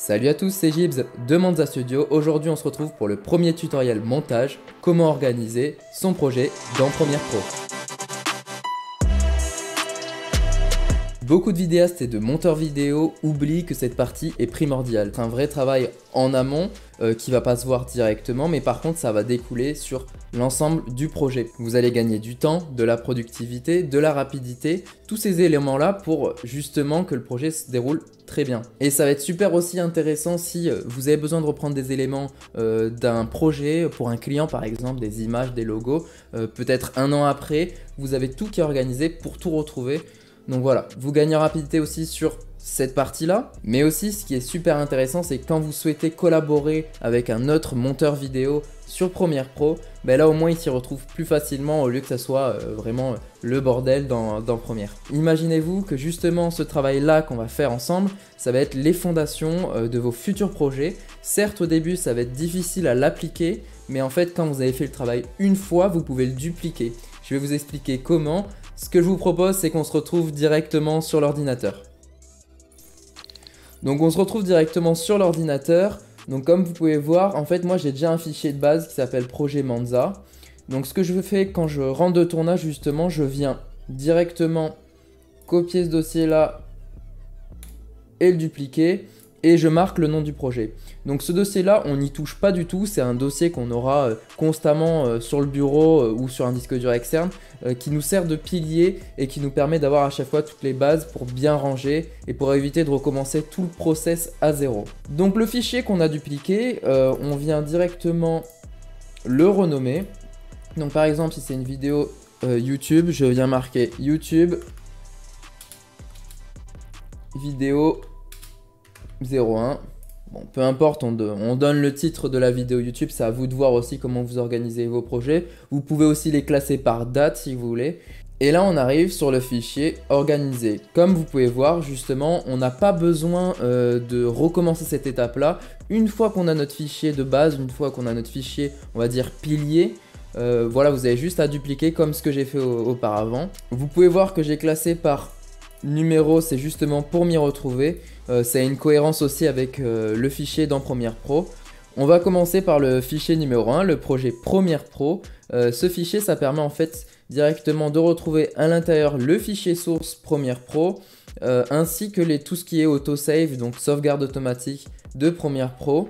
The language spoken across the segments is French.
Salut à tous, c'est Gibbs de Manza Studio. Aujourd'hui on se retrouve pour le premier tutoriel montage, comment organiser son projet dans Premiere Pro. Beaucoup de vidéastes et de monteurs vidéo oublient que cette partie est primordiale. C'est un vrai travail en amont qui va pas se voir directement, mais par contre ça va découler sur l'ensemble du projet. Vous allez gagner du temps, de la productivité, de la rapidité, tous ces éléments-là pour justement que le projet se déroule très bien. Et ça va être super aussi intéressant si vous avez besoin de reprendre des éléments d'un projet pour un client par exemple, des images, des logos, peut-être un an après, vous avez tout qui est organisé pour tout retrouver. Donc voilà, vous gagnez en rapidité aussi sur cette partie-là, mais aussi ce qui est super intéressant, c'est quand vous souhaitez collaborer avec un autre monteur vidéo sur Premiere Pro, ben là au moins il s'y retrouve plus facilement au lieu que ça soit vraiment le bordel dans Premiere. Imaginez-vous que justement ce travail-là qu'on va faire ensemble, ça va être les fondations de vos futurs projets. Certes au début ça va être difficile à l'appliquer, mais en fait quand vous avez fait le travail une fois, vous pouvez le dupliquer. Je vais vous expliquer comment. Ce que je vous propose, c'est qu'on se retrouve directement sur l'ordinateur. Donc on se retrouve directement sur l'ordinateur. Donc comme vous pouvez voir, en fait moi j'ai déjà un fichier de base qui s'appelle Projet Manza. Donc ce que je fais quand je rentre de tournage justement, je viens directement copier ce dossier là et le dupliquer. Et je marque le nom du projet. Donc ce dossier là on n'y touche pas du tout, c'est un dossier qu'on aura constamment sur le bureau ou sur un disque dur externe qui nous sert de pilier et qui nous permet d'avoir à chaque fois toutes les bases pour bien ranger et pour éviter de recommencer tout le process à zéro. Donc le fichier qu'on a dupliqué, on vient directement le renommer. Donc par exemple si c'est une vidéo YouTube, je viens marquer YouTube vidéo 01. Bon, peu importe, on donne le titre de la vidéo YouTube, c'est à vous de voir aussi comment vous organisez vos projets. Vous pouvez aussi les classer par date si vous voulez. Et là, on arrive sur le fichier organisé. Comme vous pouvez voir, justement, on n'a pas besoin de recommencer cette étape-là. Une fois qu'on a notre fichier de base, une fois qu'on a notre fichier, on va dire pilier, voilà, vous avez juste à dupliquer comme ce que j'ai fait auparavant. Vous pouvez voir que j'ai classé par numéro, c'est justement pour m'y retrouver. Ça a une cohérence aussi avec le fichier dans Premiere Pro. On va commencer par le fichier numéro 1, le projet Premiere Pro. Ce fichier, ça permet en fait directement de retrouver à l'intérieur le fichier source Premiere Pro, ainsi que tout ce qui est autosave, donc sauvegarde automatique de Premiere Pro.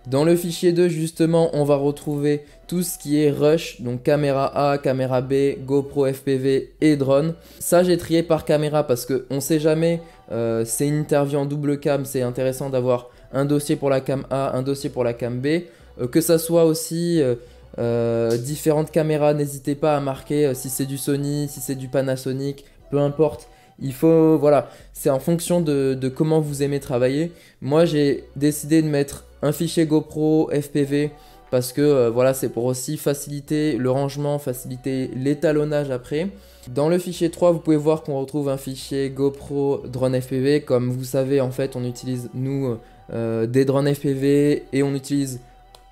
Dans le fichier 2, justement, on va retrouver tout ce qui est rush, donc caméra A, caméra B, GoPro FPV et drone. Ça, j'ai trié par caméra parce qu'on ne sait jamais, c'est une interview en double cam, c'est intéressant d'avoir un dossier pour la cam A, un dossier pour la cam B. Que ça soit aussi différentes caméras, n'hésitez pas à marquer si c'est du Sony, si c'est du Panasonic, peu importe. Il faut, voilà, c'est en fonction de comment vous aimez travailler. Moi, j'ai décidé de mettre un fichier GoPro FPV parce que voilà, c'est pour aussi faciliter le rangement, faciliter l'étalonnage après. Dans le fichier 3, vous pouvez voir qu'on retrouve un fichier GoPro drone FPV. Comme vous savez, en fait, on utilise, nous, des drones FPV et on utilise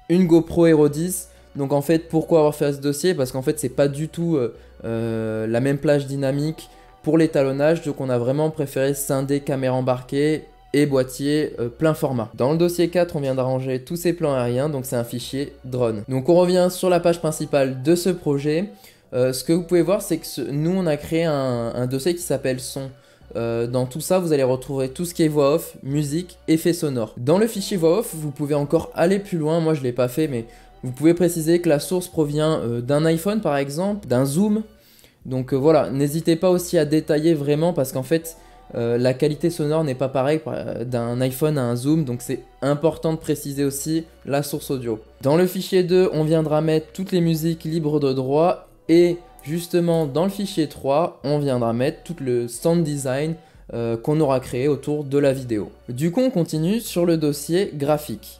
une GoPro Hero 10. Donc en fait, pourquoi avoir fait ce dossier? Parce qu'en fait, c'est pas du tout la même plage dynamique pour l'étalonnage, donc on a vraiment préféré scinder caméra embarquée et boîtier plein format. Dans le dossier 4, on vient d'arranger tous ces plans aériens, donc c'est un fichier drone. Donc on revient sur la page principale de ce projet. Ce que vous pouvez voir, c'est que nous, on a créé un dossier qui s'appelle son. Dans tout ça, vous allez retrouver tout ce qui est voix off, musique, effets sonores. Dans le fichier voix off, vous pouvez encore aller plus loin. Moi, je ne l'ai pas fait, mais vous pouvez préciser que la source provient d'un iPhone, par exemple, d'un zoom. Donc voilà, n'hésitez pas aussi à détailler vraiment parce qu'en fait, la qualité sonore n'est pas pareille d'un iPhone à un zoom, donc c'est important de préciser aussi la source audio. Dans le fichier 2, on viendra mettre toutes les musiques libres de droit et justement dans le fichier 3, on viendra mettre tout le sound design qu'on aura créé autour de la vidéo. Du coup, on continue sur le dossier graphique.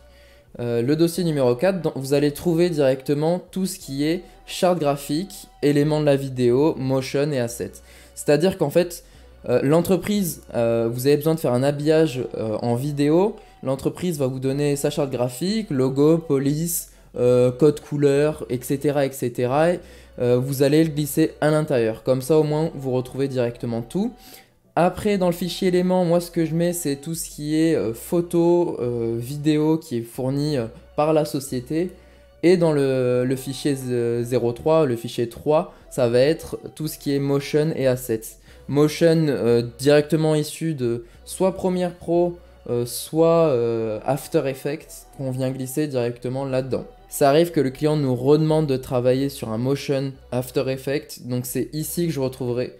Le dossier numéro 4, vous allez trouver directement tout ce qui est charte graphique, éléments de la vidéo, motion et assets. C'est-à-dire qu'en fait, l'entreprise, vous avez besoin de faire un habillage en vidéo. L'entreprise va vous donner sa charte graphique, logo, police, code couleur, etc. etc. Vous allez le glisser à l'intérieur. Comme ça, au moins, vous retrouvez directement tout. Après, dans le fichier éléments, moi ce que je mets, c'est tout ce qui est photo, vidéo qui est fourni par la société. Et dans le fichier 03, le fichier 3, ça va être tout ce qui est motion et assets. Motion directement issu de soit Premiere Pro, soit After Effects, qu'on vient glisser directement là-dedans. Ça arrive que le client nous redemande de travailler sur un motion After Effects, donc c'est ici que je retrouverai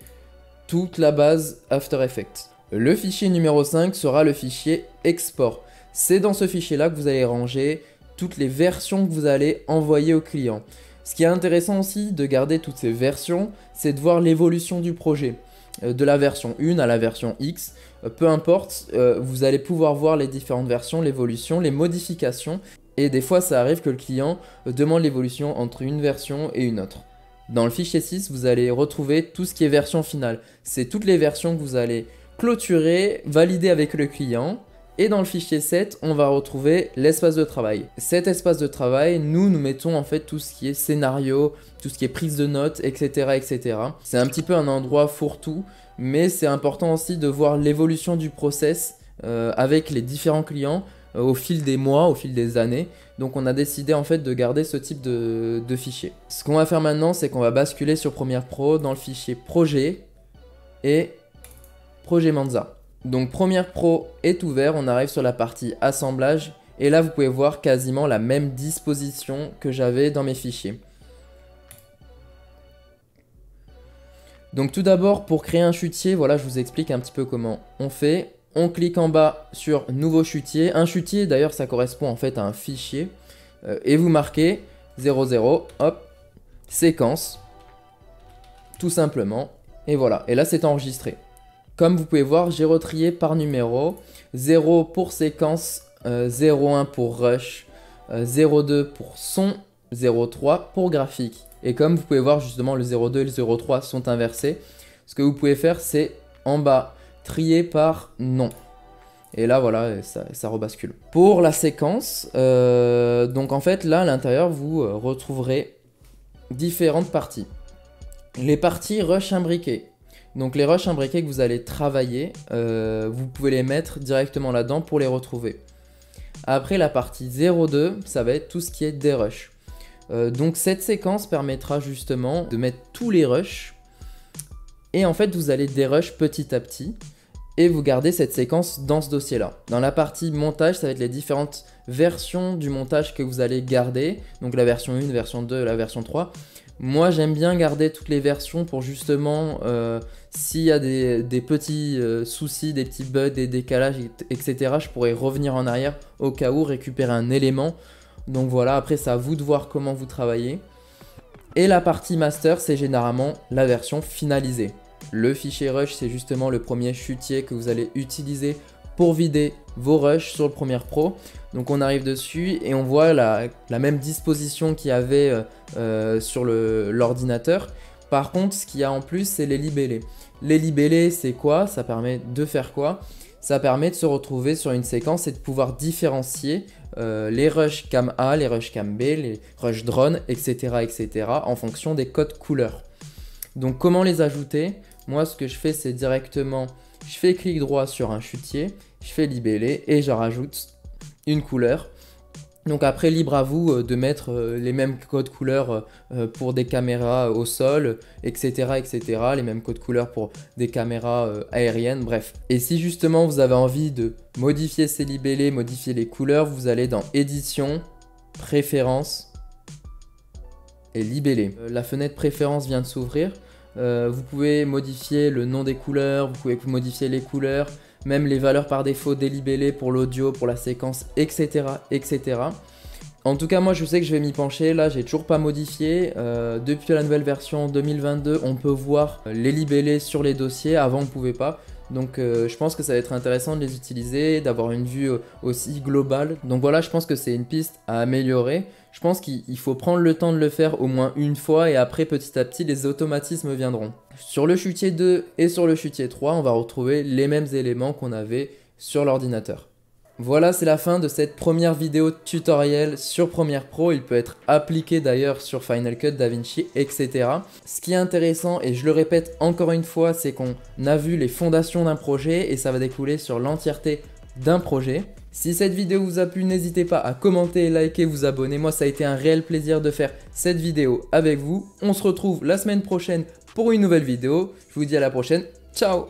toute la base After Effects. Le fichier numéro 5 sera le fichier export. C'est dans ce fichier-là que vous allez ranger toutes les versions que vous allez envoyer au client. Ce qui est intéressant aussi de garder toutes ces versions, c'est de voir l'évolution du projet. De la version 1 à la version X, peu importe, vous allez pouvoir voir les différentes versions, l'évolution, les modifications. Et des fois, ça arrive que le client demande l'évolution entre une version et une autre. Dans le fichier 6, vous allez retrouver tout ce qui est version finale. C'est toutes les versions que vous allez clôturer, valider avec le client. Et dans le fichier 7, on va retrouver l'espace de travail. Cet espace de travail, nous mettons en fait tout ce qui est scénario, tout ce qui est prise de notes, etc. etc. C'est un petit peu un endroit fourre-tout, mais c'est important aussi de voir l'évolution du process avec les différents clients au fil des mois, au fil des années. Donc on a décidé en fait de garder ce type de fichier. Ce qu'on va faire maintenant, c'est qu'on va basculer sur Premiere Pro dans le fichier projet et projet Manza. Donc Premiere Pro est ouvert, on arrive sur la partie assemblage et là vous pouvez voir quasiment la même disposition que j'avais dans mes fichiers. Donc tout d'abord pour créer un chutier, voilà je vous explique un petit peu comment on fait. On clique en bas sur nouveau chutier. Un chutier d'ailleurs ça correspond en fait à un fichier. Et vous marquez 00, hop, séquence, tout simplement. Et voilà, et là c'est enregistré. Comme vous pouvez voir, j'ai retrié par numéro. 0 pour séquence, 01 pour rush, 02 pour son, 03 pour graphique. Et comme vous pouvez voir justement le 02 et le 03 sont inversés. Ce que vous pouvez faire c'est en bas trier par nom. Et là voilà, ça rebascule. Pour la séquence, donc en fait là à l'intérieur vous retrouverez différentes parties. Les parties rush imbriquées. Donc les rushs imbriqués que vous allez travailler, vous pouvez les mettre directement là-dedans pour les retrouver. Après la partie 02, ça va être tout ce qui est des rushs. Donc cette séquence permettra justement de mettre tous les rushs. Et en fait vous allez dérush petit à petit. Et vous gardez cette séquence dans ce dossier-là. Dans la partie montage, ça va être les différentes versions du montage que vous allez garder. Donc la version 1, version 2, la version 3. Moi, j'aime bien garder toutes les versions pour justement, s'il y a des petits soucis, des petits bugs, des décalages, etc., je pourrais revenir en arrière au cas où, récupérer un élément. Donc voilà, après, c'est à vous de voir comment vous travaillez. Et la partie master, c'est généralement la version finalisée. Le fichier rush, c'est justement le premier chutier que vous allez utiliser pour vider vos rushs sur le Premiere Pro. Donc on arrive dessus et on voit la même disposition qu'il y avait sur l'ordinateur. Par contre, ce qu'il y a en plus, c'est les libellés. Les libellés, c'est quoi? Ça permet de faire quoi? Ça permet de se retrouver sur une séquence et de pouvoir différencier les rushs cam A, les rushs cam B, les rushs drone, etc., etc. en fonction des codes couleurs. Donc comment les ajouter? Moi, ce que je fais, c'est directement, je fais clic droit sur un chutier, je fais libeller et je rajoute une couleur. Donc après, libre à vous de mettre les mêmes codes couleurs pour des caméras au sol, etc., etc. Les mêmes codes couleurs pour des caméras aériennes, bref. Et si justement vous avez envie de modifier ces libellés, modifier les couleurs, vous allez dans Édition, Préférences et Libellés. La fenêtre Préférences vient de s'ouvrir. Vous pouvez modifier le nom des couleurs, vous pouvez modifier les couleurs, même les valeurs par défaut des libellés pour l'audio, pour la séquence, etc., etc. En tout cas, moi je sais que je vais m'y pencher. Là, j'ai toujours pas modifié. Depuis la nouvelle version 2022, on peut voir les libellés sur les dossiers. Avant, on pouvait pas. Donc je pense que ça va être intéressant de les utiliser, d'avoir une vue aussi globale. Donc voilà, je pense que c'est une piste à améliorer. Je pense qu'il faut prendre le temps de le faire au moins une fois et après petit à petit les automatismes viendront. Sur le chutier 2 et sur le chutier 3, on va retrouver les mêmes éléments qu'on avait sur l'ordinateur. Voilà, c'est la fin de cette première vidéo tutoriel sur Premiere Pro. Il peut être appliqué d'ailleurs sur Final Cut, DaVinci, etc. Ce qui est intéressant, et je le répète encore une fois, c'est qu'on a vu les fondations d'un projet et ça va découler sur l'entièreté d'un projet. Si cette vidéo vous a plu, n'hésitez pas à commenter, liker, vous abonner. Moi, ça a été un réel plaisir de faire cette vidéo avec vous. On se retrouve la semaine prochaine pour une nouvelle vidéo. Je vous dis à la prochaine. Ciao!